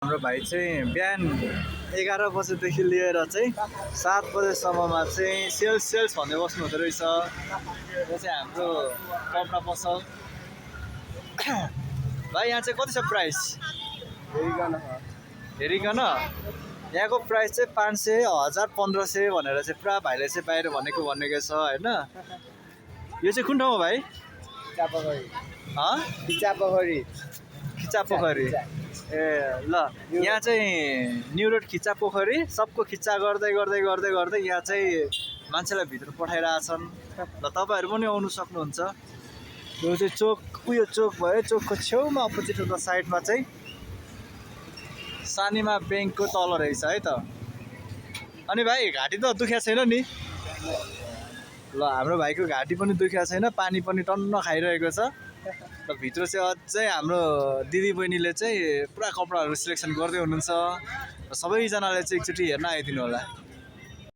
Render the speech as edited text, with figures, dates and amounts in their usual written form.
हाम्रो भाइ चाहिँ बिहान 11 बजेदेखि लिएर चाहिँ 7 बजेसम्ममा चाहिँ सेल्स भन्दै बस्नु हुँदो रहेछ। यो चाहिँ हाम्रो कपडा पसल। भाइ यहाँ चाहिँ कति छ प्राइस हेरिकन यहाँको प्राइस चाहिँ 500, 1000, 1500 भनेर चाहिँ पुरा भाइले चाहिँ बाहिर भनेको छ होइन। यो चाहिँ कुन ठाउँ हो भाइ? खिचा पोखरी ए ल यहाँ चाहिँ न्यू रोड खिचा पोखरी सबको खिच्चा गर्दै गर्दै गर्दै गर्दै यहाँ चाहिँ मान्छेलाई भित्र पठाइरहेछन्। ल तपाईँहरू पनि आउनु सक्नुहुन्छ। यो चाहिँ चोक उयो चोक भयो, चोकको छेउमा अपोजिट साइडमा चाहिँ सानिमा ब्याङ्कको तल रहेछ है त। अनि भाइ घाँटी त दुख्या छैन नि? ल हाम्रो भाइको घाँटी पनि दुख्या छैन, पानी पनि टन्न खाइरहेको छ। र भित्र चाहिँ अझै हाम्रो दिदी बहिनीले चाहिँ पुरा कपडाहरू सिलेक्सन गर्दै हुनुहुन्छ। र सबैजनाले चाहिँ एकचोटि हेर्न आइदिनु होला।